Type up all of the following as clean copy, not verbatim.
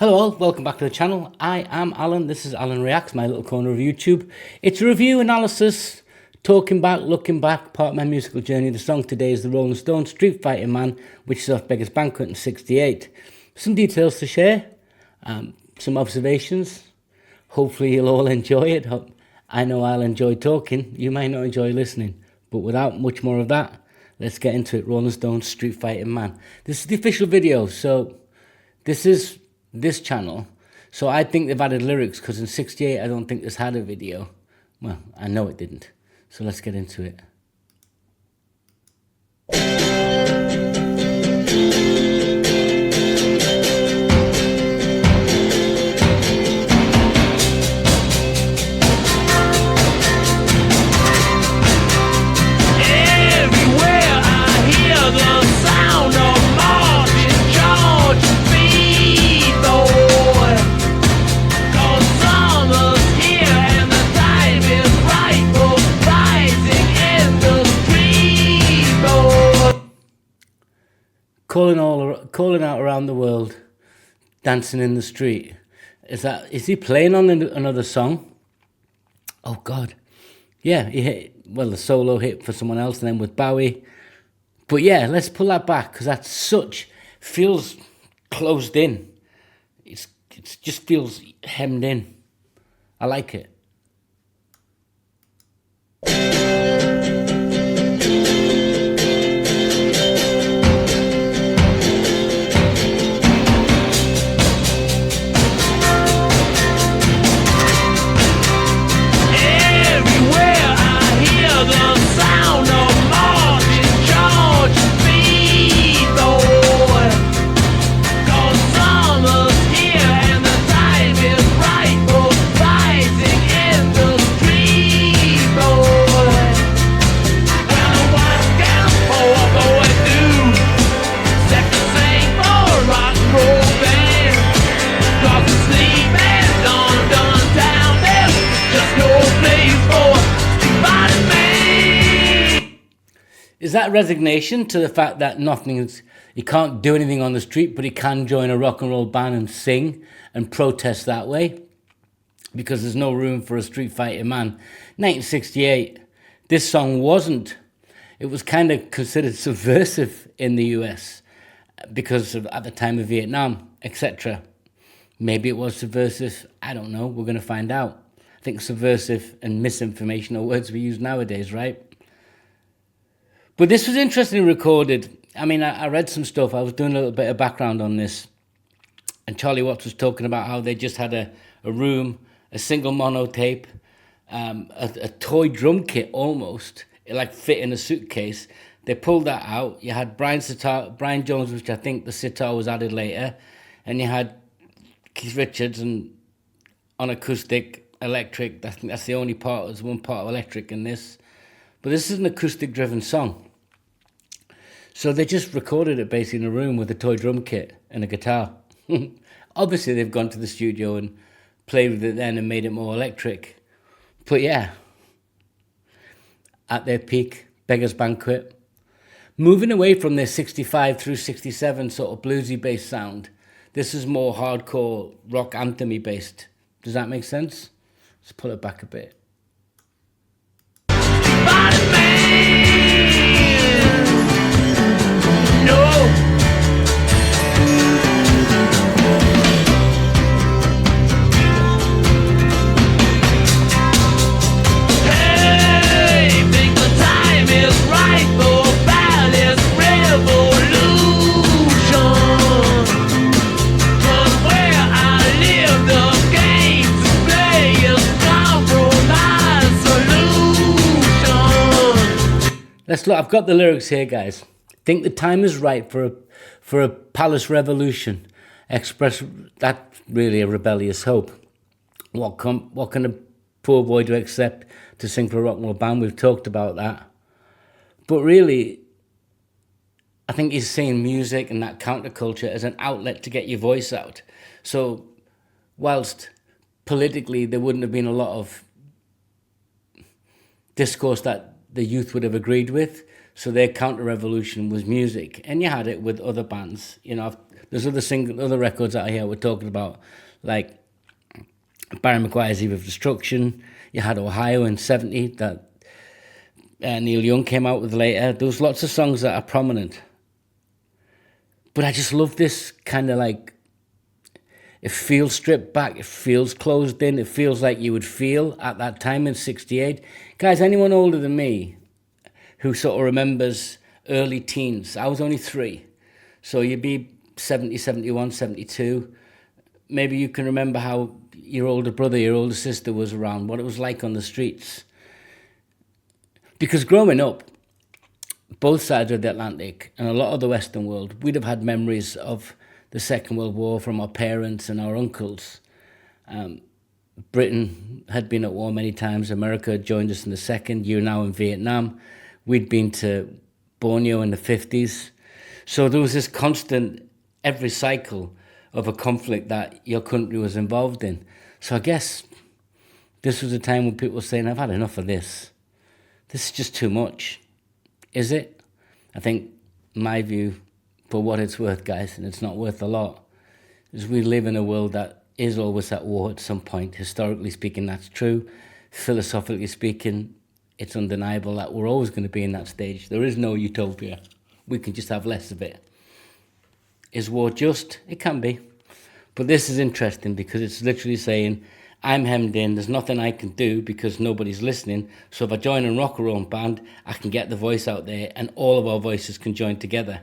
Hello all, welcome back to the channel. I am Alan, this is Alan Reacts, my little corner of YouTube. It's a review analysis, talking back, looking back, part of my musical journey. The song today is the Rolling Stones' Street Fighting Man, which is off Beggars Banquet in '68. Some details to share, some observations. Hopefully you'll all enjoy it. I know I'll enjoy talking, you might not enjoy listening. But without much more of that, let's get into it. Rolling Stones' Street Fighting Man. This is the official video, so this is this channel, so I think they've added lyrics, because in '68 I don't think this had a video. Well, I know it didn't, so let's get into it. Calling out around the world, dancing in the street. Is he playing on another song? Oh God, yeah, he hit, well, the solo hit for someone else and then with Bowie. But yeah, let's pull that back, because that feels closed in. It just feels hemmed in. I like it. Is that resignation to the fact that he can't do anything on the street, but he can join a rock and roll band and sing and protest that way? Because there's no room for a street fighting man. 1968, this song wasn't. It was kind of considered subversive in the US because of, at the time of Vietnam, etc. Maybe it was subversive. I don't know. We're going to find out. I think subversive and misinformation are words we use nowadays, right? But this was interestingly recorded. I mean, I read some stuff. I was doing a little bit of background on this. And Charlie Watts was talking about how they just had a room, a single mono tape, a toy drum kit almost. It like fit in a suitcase. They pulled that out. You had Brian Jones, which I think the sitar was added later. And you had Keith Richards and on acoustic, electric. I think that's the only part. There's one part of electric in this. But this is an acoustic-driven song. So they just recorded it basically in a room with a toy drum kit and a guitar. Obviously, they've gone to the studio and played with it then and made it more electric. But yeah, at their peak, Beggars Banquet. Moving away from their 65 through 67 sort of bluesy-based sound, this is more hardcore rock anthem-y based. Does that make sense? Let's pull it back a bit. Let's look. I've got the lyrics here, guys. Think the time is right for a palace revolution. Express that really a rebellious hope. What can a poor boy do except to sing for a rock and roll band? We've talked about that. But really, I think he's seeing music and that counterculture as an outlet to get your voice out. So whilst politically there wouldn't have been a lot of discourse that the youth would have agreed with, So their counter-revolution was music. And you had it with other bands. You know, there's other records out here we're talking about, like Barry McGuire's Eve of Destruction. You had Ohio in 70 that Neil Young came out with later. There was lots of songs that are prominent. But I just love this kind of like, it feels stripped back, it feels closed in, it feels like you would feel at that time in 68. Guys, anyone older than me who sort of remembers early teens, I was only 3. So you'd be 70, 71, 72. Maybe you can remember how your older brother, your older sister was around, what it was like on the streets. Because growing up, both sides of the Atlantic and a lot of the Western world, we'd have had memories of the Second World War from our parents and our uncles. Britain had been at war many times. America had joined us in the Second. You're now in Vietnam. We'd been to Borneo in the 50s. So there was this constant, every cycle of a conflict that your country was involved in. So I guess this was a time when people were saying, I've had enough of this. This is just too much. Is it? I think my view, for what it's worth, guys, and it's not worth a lot, is we live in a world that is always at war at some point. Historically speaking, that's true. Philosophically speaking, it's undeniable that we're always going to be in that stage. There is no utopia. We can just have less of it. Is war just? It can be. But this is interesting because it's literally saying, I'm hemmed in, there's nothing I can do because nobody's listening. So if I join a rock and roll band, I can get the voice out there and all of our voices can join together.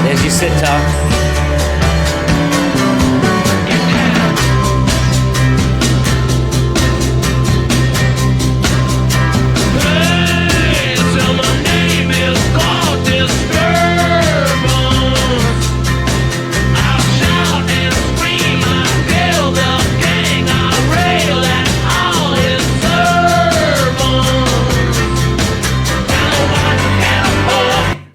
There's your sitar.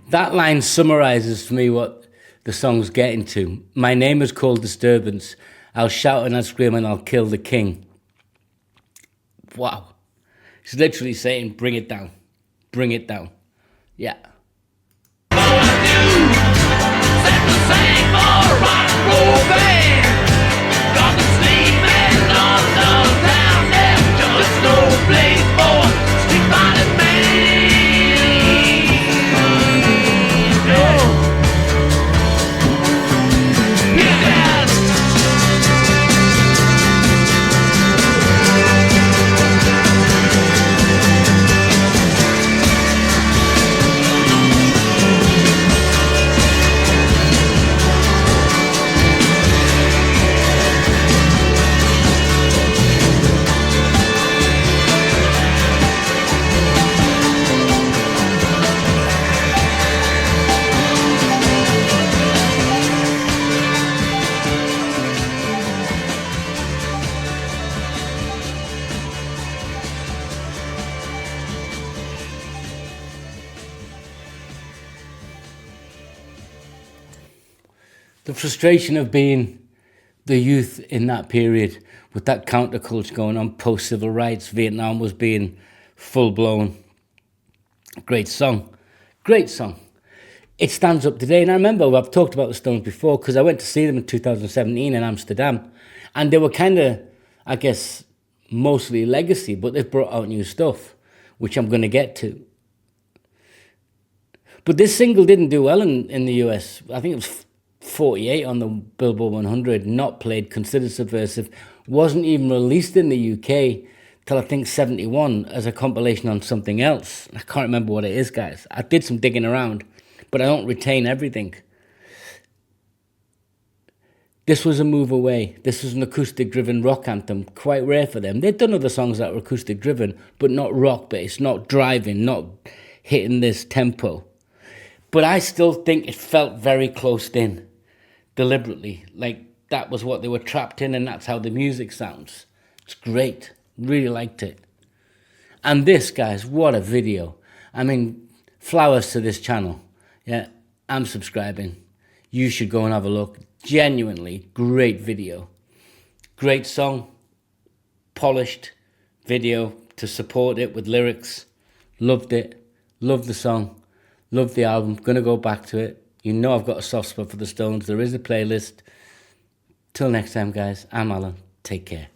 That line summarizes for me what the song's getting to. My name is called Disturbance. I'll shout and I'll scream and I'll kill the king. Wow. He's literally saying, bring it down. Bring it down. Yeah. The frustration of being the youth in that period with that counterculture going on, post-civil rights, Vietnam was being full-blown. Great song. Great song. It stands up today. And I remember I've talked about the Stones before because I went to see them in 2017 in Amsterdam. And they were kind of, I guess, mostly legacy, but they've brought out new stuff, which I'm going to get to. But this single didn't do well in the US. I think it was 48 on the Billboard 100, not played, considered subversive, wasn't even released in the UK till I think 71 as a compilation on something else. I can't remember what it is, guys. I did some digging around, but I don't retain everything. This was a move away. This was an acoustic-driven rock anthem, quite rare for them. They'd done other songs that were acoustic-driven, but not rock-based, not driving, not hitting this tempo. But I still think it felt very closed in. deliberately. Like, that was what they were trapped in, and that's how the music sounds. It's great. Really liked it. And this, guys, what a video. I mean, flowers to this channel. Yeah, I'm subscribing. You should go and have a look. Genuinely great video. Great song. Polished video to support it with lyrics. Loved it. Loved the song. Loved the album. Gonna go back to it. You know I've got a soft spot for the Stones. There is a playlist. Till next time, guys, I'm Alan. Take care.